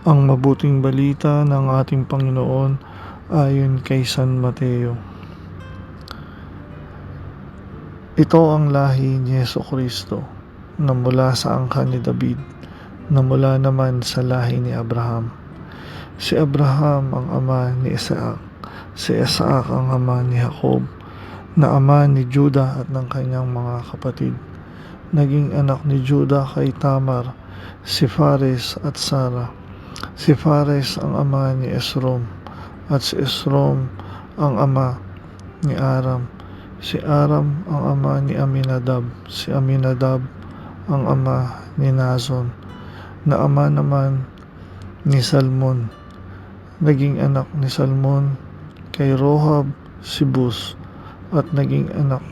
Ang mabuting balita ng ating Panginoon ayon kay San Mateo. Ito ang lahi ni Jesucristo na mula sa angkan ni David, na mula naman sa lahi ni Abraham. Si Abraham ang ama ni Isaac, si Isaac ang ama ni Jacob, na ama ni Juda at ng kanyang mga kapatid. Naging anak ni Juda kay Tamar, si Fares at Sara. Si Fares ang ama ni Esrom, at si Esrom ang ama ni Aram. Si Aram ang ama ni Aminadab, si Aminadab ang ama ni Nazon, na ama naman ni Salmon. Naging anak ni Salmon kay Rohab si Bus, at naging anak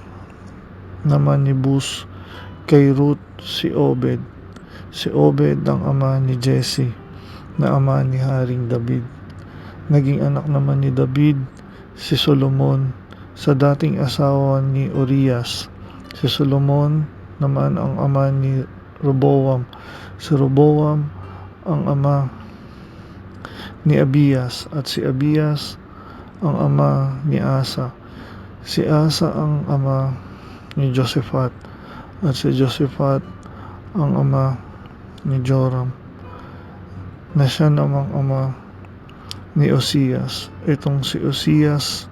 naman ni Bus kay Ruth si Obed. Si Obed ang ama ni Jesse, na ama ni Haring David. Naging anak naman ni David si Solomon sa dating asawa ni Urias. Si Solomon naman ang ama ni Roboam. Si Roboam ang ama ni Abias, at si Abias ang ama ni Asa. Si Asa ang ama ni Josaphat, at si Josaphat ang ama ni Joram, na siya namang ama ni Osias. Itong si Osias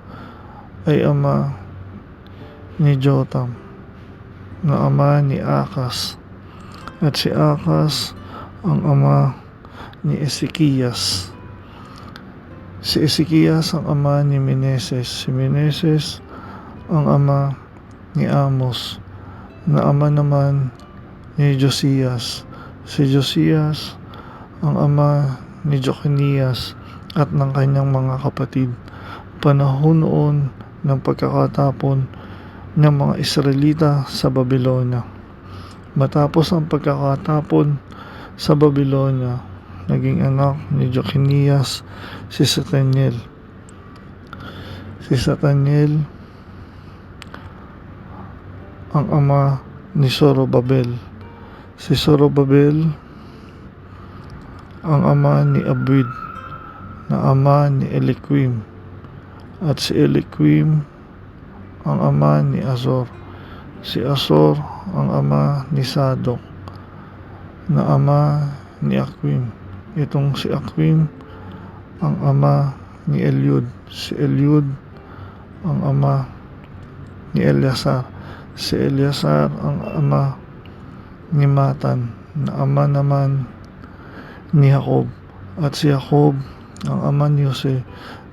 ay ama ni Jotam, na ama ni Akas, at si Akas ang ama ni Ezekias. Si Ezekias ang ama ni Meneses. Si Meneses ang ama ni Amos, na ama naman ni Josias. Si Josias ang ama ni Jeconias at ng kanyang mga kapatid, panahon noon ng pagkakatapon ng mga Israelita sa Babilonia. Matapos ang pagkakatapon sa Babilonia, naging anak ni Jeconias si Sataniel. Si Sataniel ang ama ni Zorobabel. Si Zorobabel ang ama ni Abid, na ama ni Eliquim, at si Eliquim ang ama ni Azor. Si Azor ang ama ni Sadok, na ama ni Aquim. Itong si Aquim ang ama ni Eliud. Si Eliud ang ama ni Eleazar. Si Eleazar ang ama ni Matan, na ama naman ni Jacob. At si Jacob ang ama ni Jose,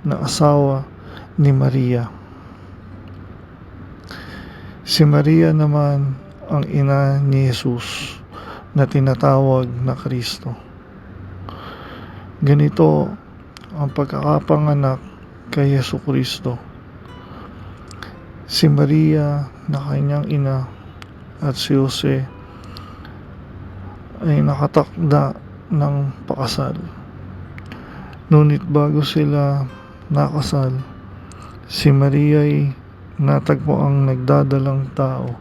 na asawa ni Maria. Si Maria naman ang ina ni Jesus, na tinatawag na Kristo. Ganito ang pagkakapanganak kay Jesucristo. Si Maria na kanyang ina at si Jose ay nakatakda ng pakasal. Ngunit bago sila nakasal, si Maria ay natagpo ang nagdadalang tao.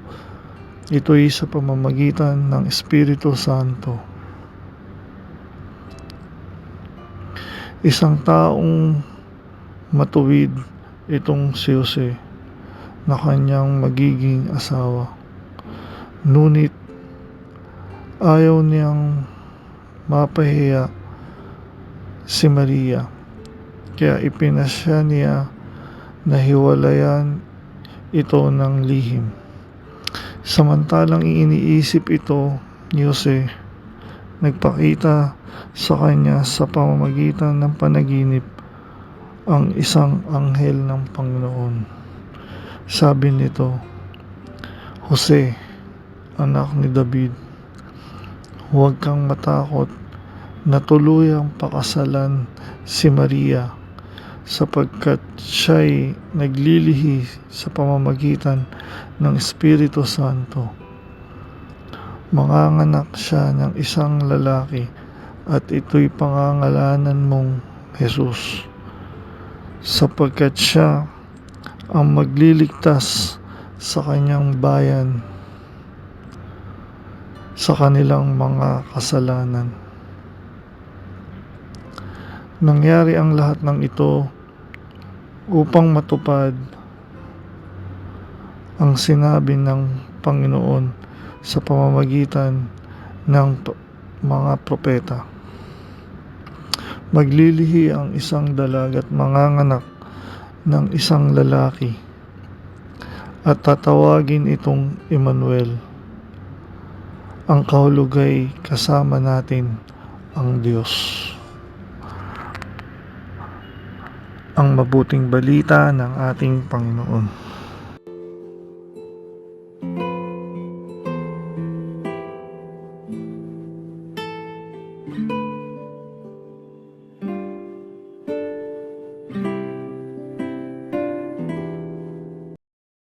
Ito'y sa pamamagitan ng Espiritu Santo. Isang taong matuwid itong si Jose, na kanyang magiging asawa. Ngunit ayaw niyang mapahiya si Maria, kaya ipinasya niya na hiwalayan ito ng lihim. Samantalang iniisip ito ni Jose, nagpakita sa kanya sa pamamagitan ng panaginip ang isang anghel ng Panginoon. Sabi nito, "Jose, anak ni David, huwag kang matakot na tuluyang pakasalan si Maria, sapagkat siya'y naglilihi sa pamamagitan ng Espiritu Santo. Manganganak siya ng isang lalaki, at ito'y pangangalanan mong Jesus, sapagkat siya ang magliligtas sa kanyang bayan sa kanilang mga kasalanan." Nangyari ang lahat ng ito upang matupad ang sinabi ng Panginoon sa pamamagitan ng mga propeta. Maglilihi ang isang dalaga at manganganak ng isang lalaki at tatawagin itong Emmanuel. Ang kahulugay kasama natin ang Diyos. Ang mabuting balita ng ating Panginoon.